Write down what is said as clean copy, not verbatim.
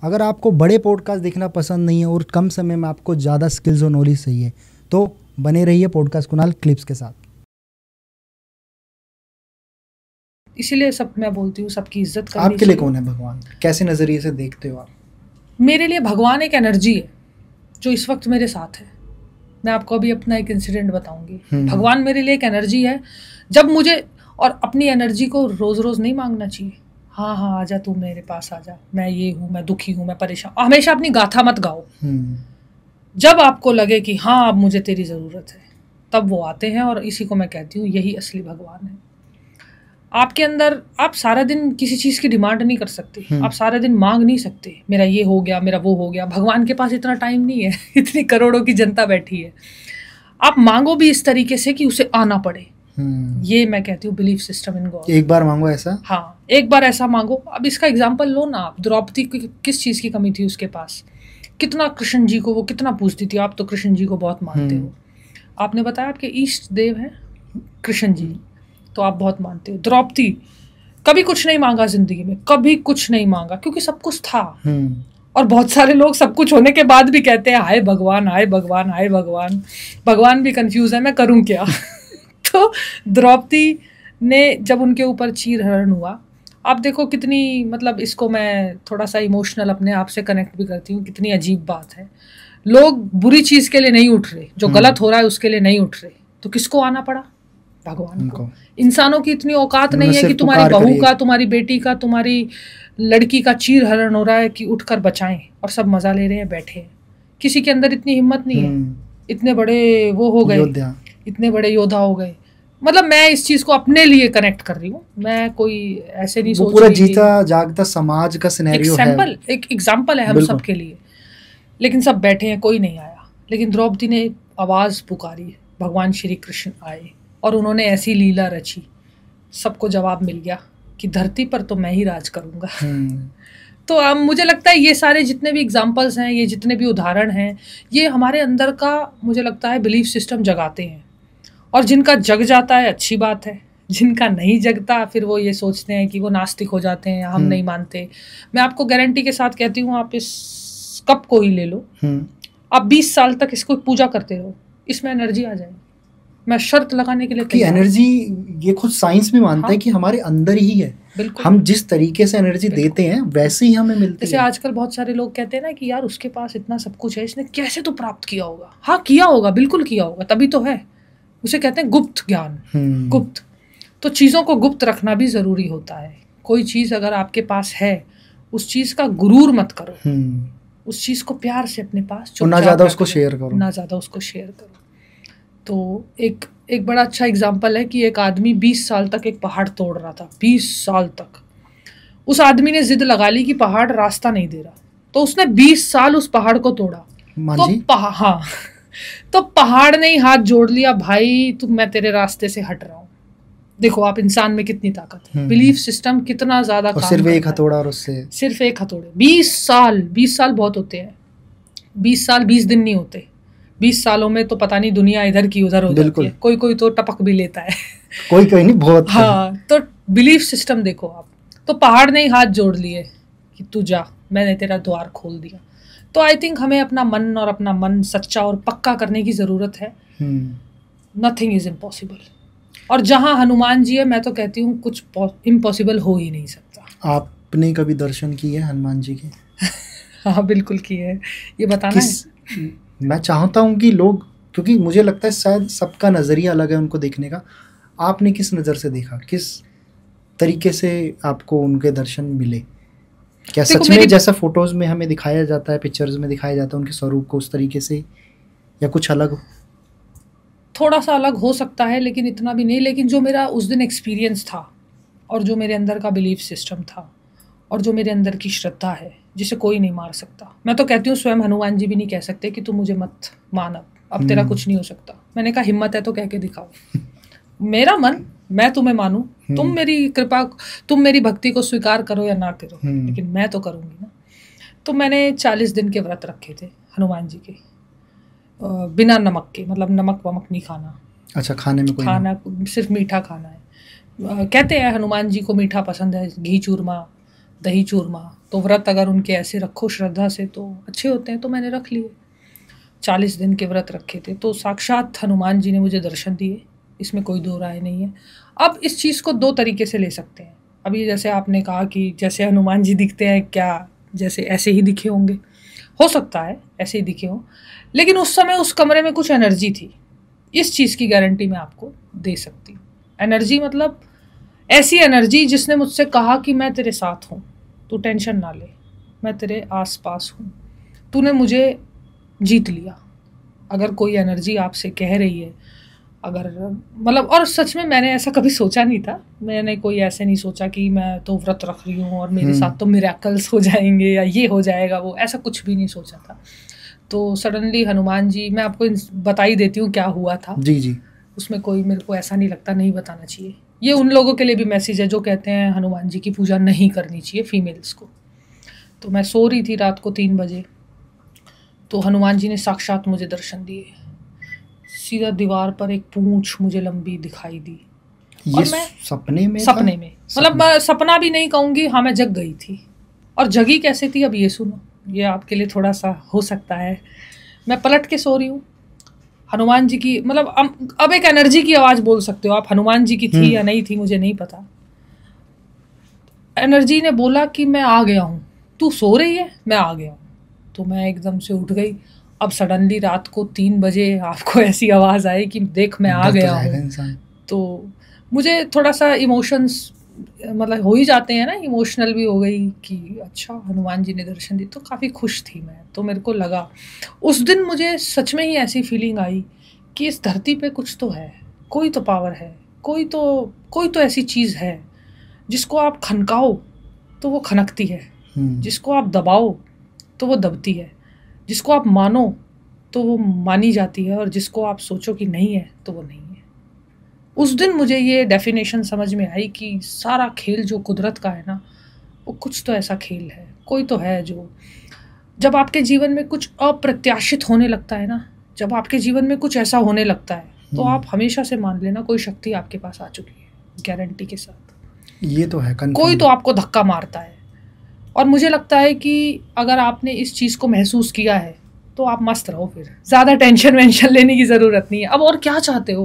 अगर आपको बड़े पॉडकास्ट देखना पसंद नहीं है और कम समय में आपको ज़्यादा स्किल्स और नॉलेज चाहिए तो बने रहिए पॉडकास्ट कुणाल क्लिप्स के साथ। इसीलिए सब मैं बोलती हूँ सबकी इज्जत करनी। आपके लिए कौन है भगवान, कैसे नज़रिए से देखते हो आप? मेरे लिए भगवान एक एनर्जी है जो इस वक्त मेरे साथ है। मैं आपको अभी अपना एक इंसिडेंट बताऊंगी। भगवान मेरे लिए एक एनर्जी है। जब मुझे और अपनी एनर्जी को रोज रोज नहीं मांगना चाहिए। हाँ हाँ आजा तू मेरे पास आजा, मैं ये हूँ, मैं दुखी हूँ, मैं परेशान। हमेशा अपनी गाथा मत गाओ। जब आपको लगे कि हाँ अब मुझे तेरी ज़रूरत है तब वो आते हैं, और इसी को मैं कहती हूँ यही असली भगवान है। आपके अंदर आप सारा दिन किसी चीज़ की डिमांड नहीं कर सकते, आप सारा दिन मांग नहीं सकते मेरा ये हो गया, मेरा वो हो गया। भगवान के पास इतना टाइम नहीं है, इतनी करोड़ों की जनता बैठी है। आप मांगो भी इस तरीके से कि उसे आना पड़े। ये मैं कहती हूँ बिलीफ सिस्टम इन गॉड। एक बार मांगो ऐसा। हाँ एक बार ऐसा मांगो। अब इसका एग्जाम्पल लो ना आप। द्रौपदी की किस चीज़ की कमी थी उसके पास? कितना कृष्ण जी को वो कितना पूछती थी। आप तो कृष्ण जी को बहुत मानते हो, आपने बताया आपके इष्ट देव हैं कृष्ण जी, तो आप बहुत मानते हो। द्रौपदी कभी कुछ नहीं मांगा जिंदगी में, कभी कुछ नहीं मांगा क्योंकि सब कुछ था। और बहुत सारे लोग सब कुछ होने के बाद भी कहते हैं हाय भगवान, हाय भगवान, हाय भगवान। भगवान भी कंफ्यूज है मैं करूं क्या। तो द्रौपदी ने जब उनके ऊपर चीरहरण हुआ, आप देखो कितनी, मतलब इसको मैं थोड़ा सा इमोशनल अपने आप से कनेक्ट भी करती हूँ, कितनी अजीब बात है। लोग बुरी चीज के लिए नहीं उठ रहे, जो गलत हो रहा है उसके लिए नहीं उठ रहे, तो किसको आना पड़ा? भगवान को। इंसानों की इतनी औकात नहीं है कि तुम्हारी बहू का, तुम्हारी बेटी का, तुम्हारी लड़की का चीरहरण हो रहा है कि उठकर बचाएं, और सब मजा ले रहे हैं बैठे हैं। किसी के अंदर इतनी हिम्मत नहीं है। इतने बड़े वो हो गए, इतने बड़े योद्धा हो गए। मतलब मैं इस चीज को अपने लिए कनेक्ट कर रही हूँ, मैं कोई ऐसे नहीं सोच रही। पूरा जीता जागता समाज का सिनेरियो है, एक एग्जाम्पल है हम सब के लिए। लेकिन सब बैठे हैं, कोई नहीं आया। लेकिन द्रौपदी ने आवाज पुकारी, भगवान श्री कृष्ण आए और उन्होंने ऐसी लीला रची, सबको जवाब मिल गया कि धरती पर तो मैं ही राज करूंगा। तो अब मुझे लगता है ये सारे जितने भी एग्जाम्पल्स हैं, ये जितने भी उदाहरण हैं, ये हमारे अंदर का मुझे लगता है बिलीफ सिस्टम जगाते हैं। और जिनका जग जाता है अच्छी बात है, जिनका नहीं जगता फिर वो ये सोचते हैं कि वो नास्तिक हो जाते हैं, हम नहीं मानते। मैं आपको गारंटी के साथ कहती हूँ, आप इस कप को ही ले लो, आप 20 साल तक इसको पूजा करते रहो, इसमें एनर्जी आ जाएगी। मैं शर्त लगाने के लिए कि एनर्जी, ये खुद साइंस भी मानता है कि हमारे अंदर ही है। हम जिस तरीके से एनर्जी देते हैं वैसे ही हमें मिलती है। जैसे आजकल बहुत सारे लोग कहते हैं ना कि यार उसके पास इतना सब कुछ है, इसने कैसे तो प्राप्त किया होगा। हाँ किया होगा, बिल्कुल किया होगा, तभी तो है। उसे कहते हैं गुप्त ज्ञान। गुप्त तो चीज़ों को गुप्त रखना भी ज़रूरी होता है। कोई चीज़ अगर आपके पास है, उस चीज़ का गुरूर मत करो, उस चीज़ को प्यार से अपने पास, ना ज़्यादा उसको शेयर करो, ना ज़्यादा उसको शेयर करो। तो एक बड़ा अच्छा एग्जाम्पल है कि एक आदमी 20 साल तक एक पहाड़ तोड़ रहा था, 20 साल तक। उस आदमी ने जिद लगा ली कि पहाड़ रास्ता नहीं दे रहा, तो उसने 20 साल उस पहाड़ को तोड़ा। तो पहाड़ ने ही हाथ जोड़ लिया, भाई तुम, मैं तेरे रास्ते से हट रहा हूँ। देखो आप इंसान में कितनी ताकत है, बिलीफ सिस्टम कितना ज्यादा काम सिर्फ एक हथौड़ा, और उससे सिर्फ एक हथौड़े 20 साल बहुत होते हैं। 20 साल 20 दिन नहीं होते। 20 सालों में तो पता नहीं दुनिया इधर की उधर हो जाती है। कोई तो टपक भी लेता है। कोई नहीं, बहुत। हाँ, तो बिलीफ सिस्टम देखो आप। तो पहाड़ ने ही हाथ जोड़ लिए कि तू जा, मैंने तेरा द्वार खोल दिया। तो आई थिंक हमें अपना मन सच्चा और पक्का करने की जरूरत है। Nothing is impossible. और जहाँ हनुमान जी है, मैं तो कहती हूँ कुछ इम्पॉसिबल हो ही नहीं सकता। आपने कभी दर्शन किए हनुमान जी के? हाँ बिल्कुल किए हैं। ये बताना है। मैं चाहता हूँ कि लोग, क्योंकि मुझे लगता है शायद सबका नज़रिया अलग है उनको देखने का। आपने किस नज़र से देखा, किस तरीके से आपको उनके दर्शन मिले? क्या सच में जैसा फोटोज में हमें दिखाया जाता है, पिक्चर्स में दिखाया जाता है उनके स्वरूप को, उस तरीके से, या कुछ अलग? थोड़ा सा अलग हो सकता है, लेकिन इतना भी नहीं। लेकिन जो मेरा उस दिन एक्सपीरियंस था, और जो मेरे अंदर का बिलीफ सिस्टम था, और जो मेरे अंदर की श्रद्धा है, जिसे कोई नहीं मार सकता। मैं तो कहती हूँ स्वयं हनुमान जी भी नहीं कह सकते कि तू मुझे मत मान, अब तेरा कुछ नहीं हो सकता। मैंने कहा हिम्मत है तो कह के दिखाओ। मेरा मन, मैं तुम्हें मानूं, तुम मेरी कृपा, तुम मेरी भक्ति को स्वीकार करो या ना करो, लेकिन मैं तो करूंगी ना। तो मैंने 40 दिन के व्रत रखे थे हनुमान जी के, बिना नमक के, मतलब नमक वमक नहीं खाना। अच्छा, खाने में कोई खाना सिर्फ मीठा खाना है। कहते हैं हनुमान जी को मीठा पसंद है, घी चूरमा, दही चूरमा, तो व्रत अगर उनके ऐसे रखो श्रद्धा से तो अच्छे होते हैं, तो मैंने रख लिए। 40 दिन के व्रत रखे थे, तो साक्षात हनुमान जी ने मुझे दर्शन दिए, इसमें कोई दो राय नहीं है। अब इस चीज़ को दो तरीके से ले सकते हैं। अभी जैसे आपने कहा कि जैसे हनुमान जी दिखते हैं, क्या जैसे ऐसे ही दिखे होंगे, हो सकता है ऐसे ही दिखे हों, लेकिन उस समय उस कमरे में कुछ एनर्जी थी, इस चीज़ की गारंटी मैं आपको दे सकती हूँ। एनर्जी मतलब ऐसी एनर्जी जिसने मुझसे कहा कि मैं तेरे साथ हूँ, तू टेंशन ना ले, मैं तेरे आस पास हूँ, तूने मुझे जीत लिया। अगर कोई एनर्जी आपसे कह रही है, अगर मतलब, और सच में मैंने ऐसा कभी सोचा नहीं था, मैंने कोई ऐसे नहीं सोचा कि मैं तो व्रत रख रही हूँ और मेरे साथ तो मिरेकल्स हो जाएंगे या ये हो जाएगा वो, ऐसा कुछ भी नहीं सोचा था। तो सडनली हनुमान जी, मैं आपको बता ही देती हूँ क्या हुआ था। जी जी। उसमें कोई मेरे को ऐसा नहीं लगता नहीं बताना चाहिए। ये उन लोगों के लिए भी मैसेज है जो कहते हैं हनुमान जी की पूजा नहीं करनी चाहिए फीमेल्स को। तो मैं सो रही थी रात को 3 बजे, तो हनुमान जी ने साक्षात मुझे दर्शन दिए। सीधा दीवार पर एक पूंछ मुझे लंबी दिखाई दी। ये और मैं सपने में मतलब मैं सपना भी नहीं कहूँगी, हाँ मैं जग गई थी। और जगी कैसे थी अब ये सुनो, ये आपके लिए थोड़ा सा हो सकता है। मैं पलट के सो रही हूँ, हनुमान जी की मतलब अब एक एनर्जी की आवाज़ बोल सकते हो आप, हनुमान जी की थी या नहीं थी मुझे नहीं पता। एनर्जी ने बोला कि मैं आ गया हूँ, तू सो रही है, मैं आ गया हूँ। तो मैं एकदम से उठ गई। अब सडनली रात को 3 बजे आपको ऐसी आवाज़ आई कि देख मैं आ गया हूँ, तो मुझे थोड़ा सा इमोशंस मतलब हो ही जाते हैं ना, इमोशनल भी हो गई कि अच्छा हनुमान जी ने दर्शन दी, तो काफ़ी खुश थी मैं। तो मेरे को लगा उस दिन, मुझे सच में ही ऐसी फीलिंग आई कि इस धरती पे कुछ तो है, कोई तो पावर है, कोई तो ऐसी चीज़ है जिसको आप खनकाओ तो वो खनकती है, जिसको आप दबाओ तो वो दबती है, जिसको आप मानो तो वो मानी जाती है, और जिसको आप सोचो कि नहीं है तो वो नहीं है। उस दिन मुझे ये डेफिनेशन समझ में आई कि सारा खेल जो कुदरत का है ना, वो कुछ तो ऐसा खेल है, कोई तो है जो, जब आपके जीवन में कुछ अप्रत्याशित होने लगता है ना, जब आपके जीवन में कुछ ऐसा होने लगता है, तो आप हमेशा से मान लेना कोई शक्ति आपके पास आ चुकी है, गारंटी के साथ। ये तो है, कोई तो आपको धक्का मारता है। और मुझे लगता है कि अगर आपने इस चीज़ को महसूस किया है तो आप मस्त रहो, फिर ज़्यादा टेंशन वेंशन लेने की ज़रूरत नहीं है। अब और क्या चाहते हो।